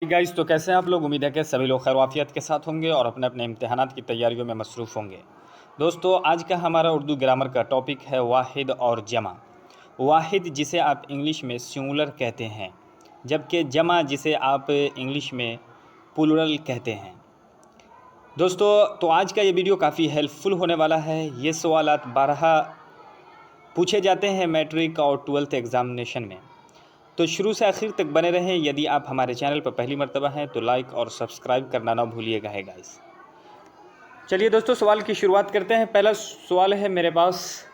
Guys, तो कैसे हैं आप लोग। उम्मीद है कि सभी लोग खैर वाफियत के साथ होंगे और अपने अपने इम्तिहानात की तैयारियों में मसरूफ़ होंगे। दोस्तों, आज का हमारा उर्दू ग्रामर का टॉपिक है वाहिद और जमा। वाहिद जिसे आप इंग्लिश में सिंगुलर कहते हैं, जबकि जमा जिसे आप इंग्लिश में प्लूरल कहते हैं। दोस्तों, तो आज का ये वीडियो काफ़ी हेल्पफुल होने वाला है। ये सवालात 12 पूछे जाते हैं मैट्रिक और 12th एग्ज़ामिनेशन में, तो शुरू से आखिर तक बने रहें। यदि आप हमारे चैनल पर पहली मर्तबा हैं तो लाइक और सब्सक्राइब करना ना भूलिएगा है गाइस। चलिए दोस्तों, सवाल की शुरुआत करते हैं। पहला सवाल है मेरे पास,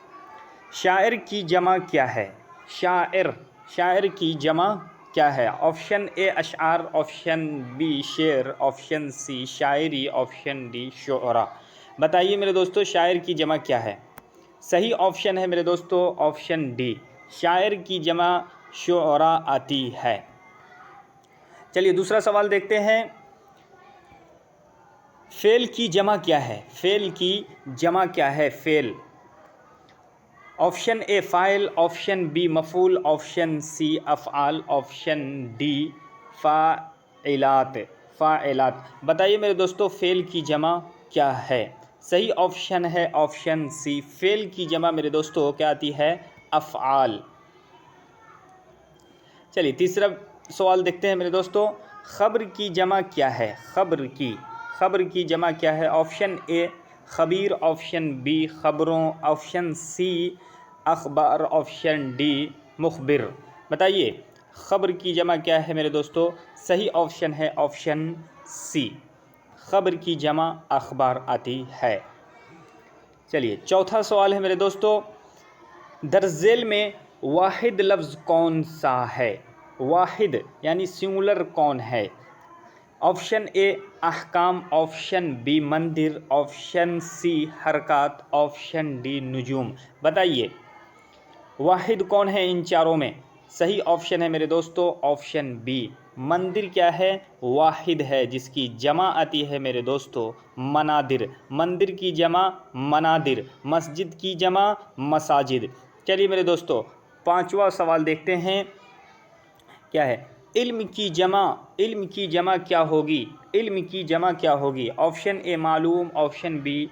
शायर की जमा क्या है। शायर की जमा क्या है। ऑप्शन ए अशआर, ऑप्शन बी शेर, ऑप्शन सी शायरी, ऑप्शन डी शुअरा। बताइए मेरे दोस्तों, शायर की जमा क्या है। सही ऑप्शन है मेरे दोस्तों ऑप्शन डी, शायर की जमा शुअरा आती है। चलिए दूसरा सवाल देखते हैं। फेल की जमा क्या है। फेल की जमा क्या है। फेल। ऑप्शन ए फ़ाइल, ऑप्शन बी मफ़ूल, ऑप्शन सी अफ़आल, ऑप्शन डी फ़ाइलात। बताइए मेरे दोस्तों, फेल की जमा क्या है। सही ऑप्शन है ऑप्शन सी, फेल की जमा मेरे दोस्तों क्या आती है, अफ़आल। चलिए तीसरा सवाल देखते हैं मेरे दोस्तों। ख़बर की जमा क्या है। ख़बर की जमा क्या है। ऑप्शन ए ख़बीर, ऑप्शन बी ख़बरों, ऑप्शन सी अखबार, ऑप्शन डी मुखबिर। बताइए ख़बर की जमा क्या है मेरे दोस्तों। सही ऑप्शन है ऑप्शन सी, ख़बर की जमा अखबार आती है। चलिए चौथा सवाल है मेरे दोस्तों, दर्जेल में वाहिद लफ्ज़ कौन सा है। वाहिद यानी सिंगुलर कौन है। ऑप्शन ए अहकाम, ऑप्शन बी मंदिर, ऑप्शन सी हरकत, ऑप्शन डी नुजूम। बताइए वाहिद कौन है इन चारों में। सही ऑप्शन है मेरे दोस्तों ऑप्शन बी, मंदिर क्या है, वाहिद है, जिसकी जमा आती है मेरे दोस्तों मनादिर। मंदिर की जमा मनादिर, मस्जिद की जमा मसाजिद। चलिए मेरे दोस्तों पांचवा सवाल देखते हैं क्या है। इल्म की जमा क्या होगी। इल्म की जमा क्या होगी। ऑप्शन ए मालूम, ऑप्शन बी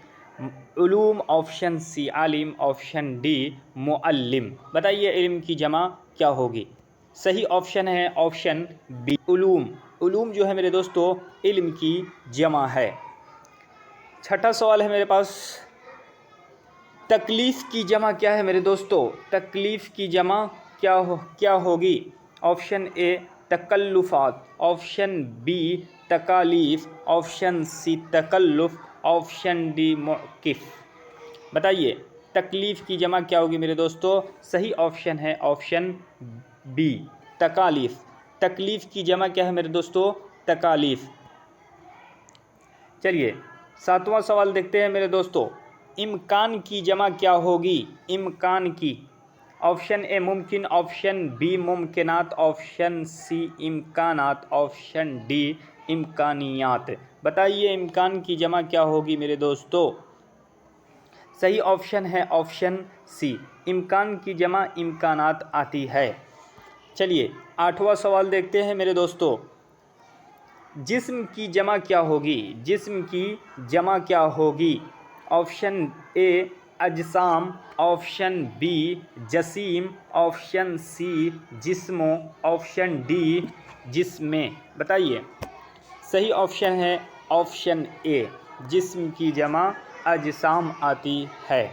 उलूम, ऑप्शन सी आलिम, ऑप्शन डी मुअल्लिम। बताइए इल्म की जमा क्या होगी। सही ऑप्शन है ऑप्शन बी उलूम। उलूम जो है मेरे दोस्तों इल्म की जमा है। छठा सवाल है मेरे पास, तकलीफ़ की जमा क्या है मेरे दोस्तों। तकलीफ़ की जमा क्या होगी। ऑप्शन ए तकल्लुफ़ात, ऑप्शन बी तकालीफ़, ऑप्शन सी तकल्लुफ़, ऑप्शन डी मौक़िफ़। बताइए तकलीफ़ की जमा क्या होगी मेरे दोस्तों। सही ऑप्शन है ऑप्शन बी तकालीफ़। तकलीफ़ की जमा क्या है मेरे दोस्तों, तकालीफ़। चलिए सातवां सवाल देखते हैं मेरे दोस्तों, इम्कान की जमा क्या होगी। इम्कान की। ऑप्शन ए मुमकिन, ऑप्शन बी मुमकिनात, ऑप्शन सी इम्कानात, ऑप्शन डी इम्कानियात। बताइए इम्कान की जमा क्या होगी मेरे दोस्तों। सही ऑप्शन है ऑप्शन सी, इम्कान की जमा इम्कानात आती है। चलिए आठवां सवाल देखते हैं मेरे दोस्तों, जिस्म की जमा क्या होगी। जिस्म की जमा क्या होगी। ऑप्शन ए अजसाम, ऑप्शन बी जसीम, ऑप्शन सी जिस्मो, ऑप्शन डी जिस्में। बताइए सही ऑप्शन है ऑप्शन ए, जिस्म की जमा अजसाम आती है।